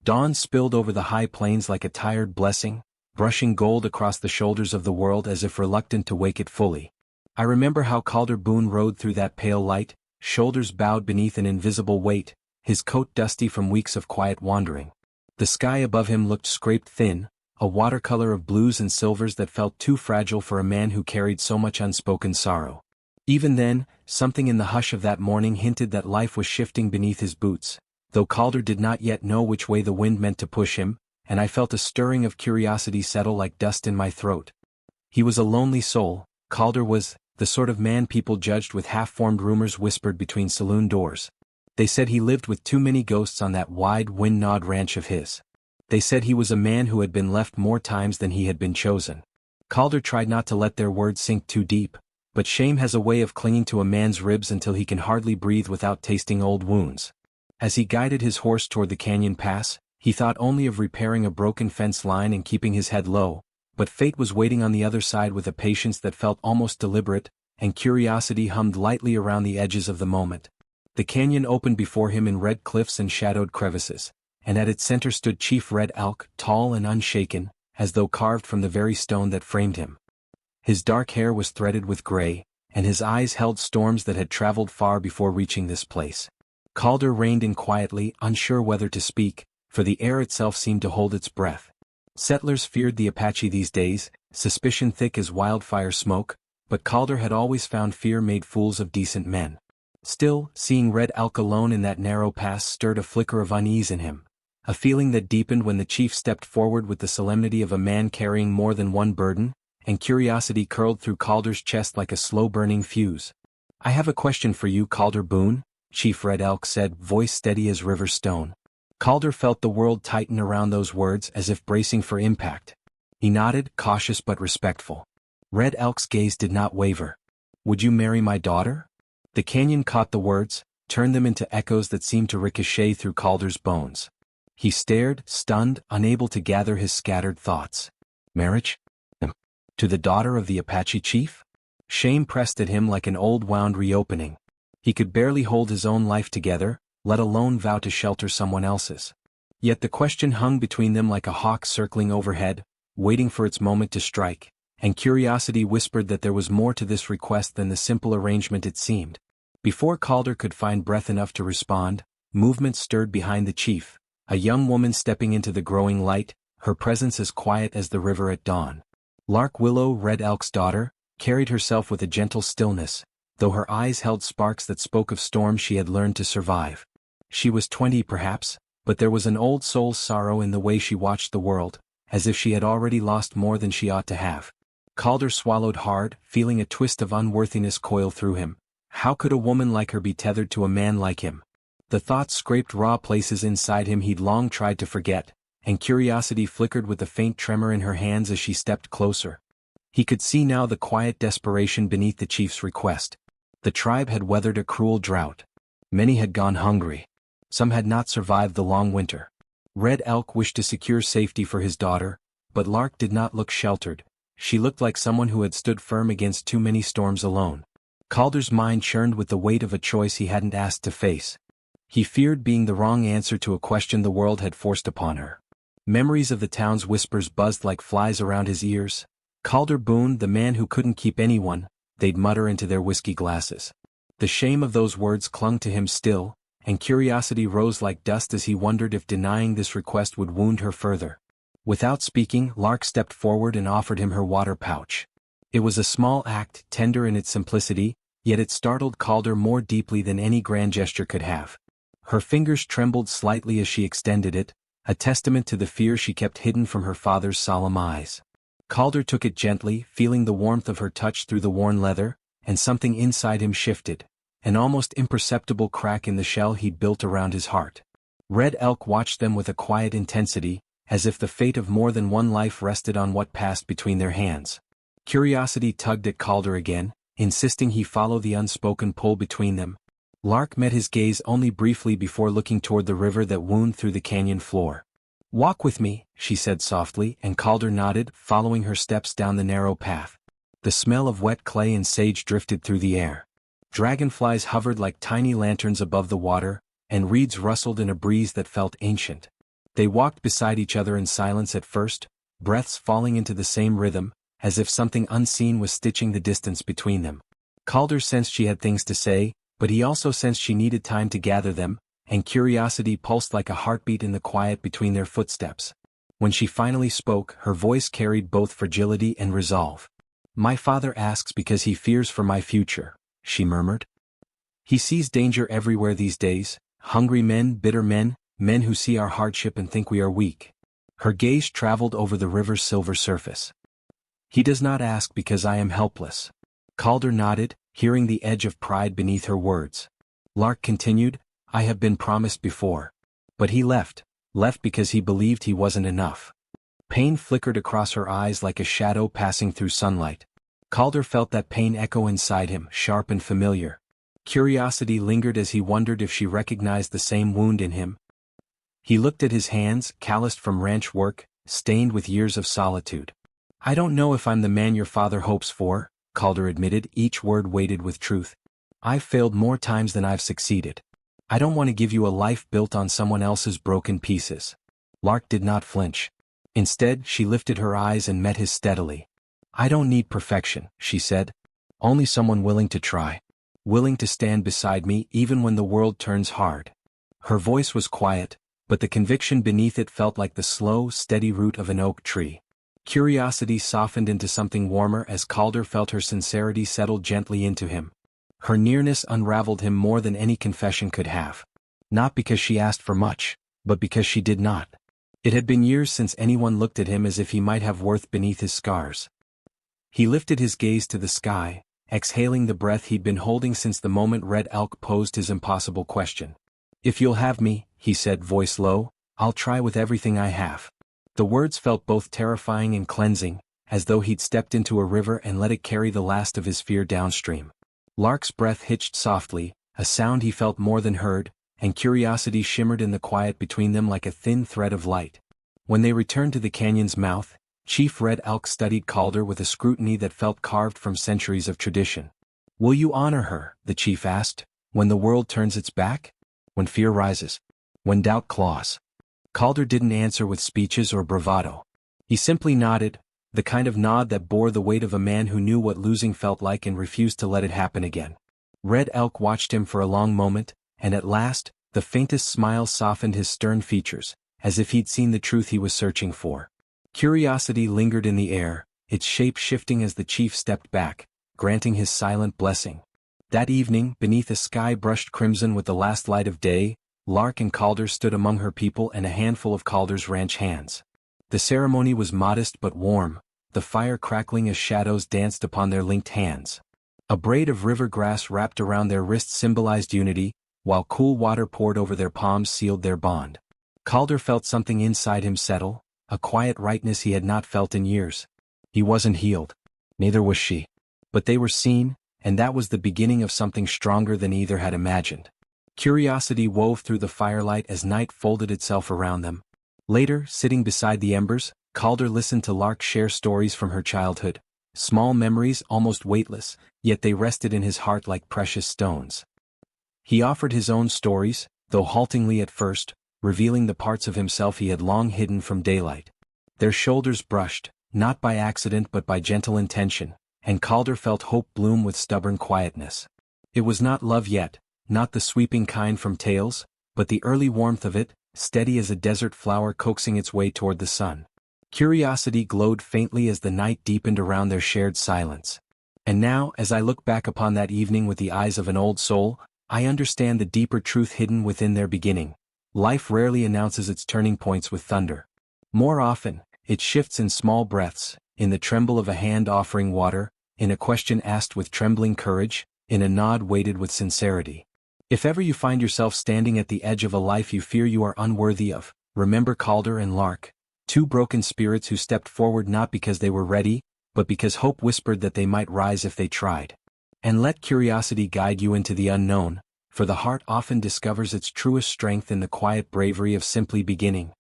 Dawn spilled over the high plains like a tired blessing, brushing gold across the shoulders of the world as if reluctant to wake it fully. I remember how Calder Boone rode through that pale light, shoulders bowed beneath an invisible weight, his coat dusty from weeks of quiet wandering. The sky above him looked scraped thin, a watercolor of blues and silvers that felt too fragile for a man who carried so much unspoken sorrow. Even then, something in the hush of that morning hinted that life was shifting beneath his boots, though Calder did not yet know which way the wind meant to push him, and I felt a stirring of curiosity settle like dust in my throat. He was a lonely soul. Calder was the sort of man people judged with half-formed rumors whispered between saloon doors. They said he lived with too many ghosts on that wide, wind-gnawed ranch of his. They said he was a man who had been left more times than he had been chosen. Calder tried not to let their words sink too deep, but shame has a way of clinging to a man's ribs until he can hardly breathe without tasting old wounds. As he guided his horse toward the canyon pass, he thought only of repairing a broken fence line and keeping his head low, but fate was waiting on the other side with a patience that felt almost deliberate, and curiosity hummed lightly around the edges of the moment. The canyon opened before him in red cliffs and shadowed crevices, and at its center stood Chief Red Elk, tall and unshaken, as though carved from the very stone that framed him. His dark hair was threaded with gray, and his eyes held storms that had traveled far before reaching this place. Calder reined in quietly, unsure whether to speak, for the air itself seemed to hold its breath. Settlers feared the Apache these days, suspicion thick as wildfire smoke, but Calder had always found fear made fools of decent men. Still, seeing Red Elk alone in that narrow pass stirred a flicker of unease in him, a feeling that deepened when the chief stepped forward with the solemnity of a man carrying more than one burden, and curiosity curled through Calder's chest like a slow-burning fuse. "I have a question for you, Calder Boone," Chief Red Elk said, voice steady as river stone. Calder felt the world tighten around those words as if bracing for impact. He nodded, cautious but respectful. Red Elk's gaze did not waver. "Would you marry my daughter?" The canyon caught the words, turned them into echoes that seemed to ricochet through Calder's bones. He stared, stunned, unable to gather his scattered thoughts. Marriage? To the daughter of the Apache chief? Shame pressed at him like an old wound reopening. He could barely hold his own life together, let alone vow to shelter someone else's. Yet the question hung between them like a hawk circling overhead, waiting for its moment to strike, and curiosity whispered that there was more to this request than the simple arrangement it seemed. Before Calder could find breath enough to respond, movement stirred behind the chief, a young woman stepping into the growing light, her presence as quiet as the river at dawn. Lark Willow, Red Elk's daughter, carried herself with a gentle stillness, though her eyes held sparks that spoke of storms she had learned to survive. She was 20 perhaps, but there was an old soul's sorrow in the way she watched the world, as if she had already lost more than she ought to have. Calder swallowed hard, feeling a twist of unworthiness coil through him. How could a woman like her be tethered to a man like him? The thought scraped raw places inside him he'd long tried to forget, and curiosity flickered with a faint tremor in her hands as she stepped closer. He could see now the quiet desperation beneath the chief's request. The tribe had weathered a cruel drought. Many had gone hungry. Some had not survived the long winter. Red Elk wished to secure safety for his daughter, but Lark did not look sheltered. She looked like someone who had stood firm against too many storms alone. Calder's mind churned with the weight of a choice he hadn't asked to face. He feared being the wrong answer to a question the world had forced upon her. Memories of the town's whispers buzzed like flies around his ears. Calder Boone, the man who couldn't keep anyone, they'd mutter into their whiskey glasses. The shame of those words clung to him still, and curiosity rose like dust as he wondered if denying this request would wound her further. Without speaking, Lark stepped forward and offered him her water pouch. It was a small act, tender in its simplicity, yet it startled Calder more deeply than any grand gesture could have. Her fingers trembled slightly as she extended it, a testament to the fear she kept hidden from her father's solemn eyes. Calder took it gently, feeling the warmth of her touch through the worn leather, and something inside him shifted, an almost imperceptible crack in the shell he'd built around his heart. Red Elk watched them with a quiet intensity, as if the fate of more than one life rested on what passed between their hands. Curiosity tugged at Calder again, insisting he follow the unspoken pull between them. Lark met his gaze only briefly before looking toward the river that wound through the canyon floor. "Walk with me," she said softly, and Calder nodded, following her steps down the narrow path. The smell of wet clay and sage drifted through the air. Dragonflies hovered like tiny lanterns above the water, and reeds rustled in a breeze that felt ancient. They walked beside each other in silence at first, breaths falling into the same rhythm, as if something unseen was stitching the distance between them. Calder sensed she had things to say, but he also sensed she needed time to gather them, and curiosity pulsed like a heartbeat in the quiet between their footsteps. When she finally spoke, her voice carried both fragility and resolve. "My father asks because he fears for my future," she murmured. "He sees danger everywhere these days, hungry men, bitter men, men who see our hardship and think we are weak." Her gaze traveled over the river's silver surface. "He does not ask because I am helpless." Calder nodded, hearing the edge of pride beneath her words. Lark continued, "I have been promised before. But he left because he believed he wasn't enough." Pain flickered across her eyes like a shadow passing through sunlight. Calder felt that pain echo inside him, sharp and familiar. Curiosity lingered as he wondered if she recognized the same wound in him. He looked at his hands, calloused from ranch work, stained with years of solitude. "I don't know if I'm the man your father hopes for," Calder admitted, each word weighted with truth. "I've failed more times than I've succeeded. I don't want to give you a life built on someone else's broken pieces." Lark did not flinch. Instead, she lifted her eyes and met his steadily. "I don't need perfection," she said. "Only someone willing to try. Willing to stand beside me even when the world turns hard." Her voice was quiet, but the conviction beneath it felt like the slow, steady root of an oak tree. Curiosity softened into something warmer as Calder felt her sincerity settle gently into him. Her nearness unraveled him more than any confession could have. Not because she asked for much, but because she did not. It had been years since anyone looked at him as if he might have worth beneath his scars. He lifted his gaze to the sky, exhaling the breath he'd been holding since the moment Red Elk posed his impossible question. "If you'll have me," he said, voice low, "I'll try with everything I have." The words felt both terrifying and cleansing, as though he'd stepped into a river and let it carry the last of his fear downstream. Lark's breath hitched softly, a sound he felt more than heard, and curiosity shimmered in the quiet between them like a thin thread of light. When they returned to the canyon's mouth, Chief Red Elk studied Calder with a scrutiny that felt carved from centuries of tradition. "Will you honor her?" the chief asked, "when the world turns its back? When fear rises? When doubt claws?" Calder didn't answer with speeches or bravado. He simply nodded, the kind of nod that bore the weight of a man who knew what losing felt like and refused to let it happen again. Red Elk watched him for a long moment, and at last, the faintest smile softened his stern features, as if he'd seen the truth he was searching for. Curiosity lingered in the air, its shape shifting as the chief stepped back, granting his silent blessing. That evening, beneath a sky brushed crimson with the last light of day, Lark and Calder stood among her people and a handful of Calder's ranch hands. The ceremony was modest but warm, the fire crackling as shadows danced upon their linked hands. A braid of river grass wrapped around their wrists symbolized unity, while cool water poured over their palms sealed their bond. Calder felt something inside him settle, a quiet rightness he had not felt in years. He wasn't healed. Neither was she. But they were seen, and that was the beginning of something stronger than either had imagined. Curiosity wove through the firelight as night folded itself around them. Later, sitting beside the embers, Calder listened to Lark share stories from her childhood. Small memories, almost weightless, yet they rested in his heart like precious stones. He offered his own stories, though haltingly at first, revealing the parts of himself he had long hidden from daylight. Their shoulders brushed, not by accident but by gentle intention, and Calder felt hope bloom with stubborn quietness. It was not love yet, not the sweeping kind from tales, but the early warmth of it, steady as a desert flower coaxing its way toward the sun. Curiosity glowed faintly as the night deepened around their shared silence. And now, as I look back upon that evening with the eyes of an old soul, I understand the deeper truth hidden within their beginning. Life rarely announces its turning points with thunder. More often, it shifts in small breaths, in the tremble of a hand offering water, in a question asked with trembling courage, in a nod weighted with sincerity. If ever you find yourself standing at the edge of a life you fear you are unworthy of, remember Calder and Lark, two broken spirits who stepped forward not because they were ready, but because hope whispered that they might rise if they tried. And let curiosity guide you into the unknown, for the heart often discovers its truest strength in the quiet bravery of simply beginning.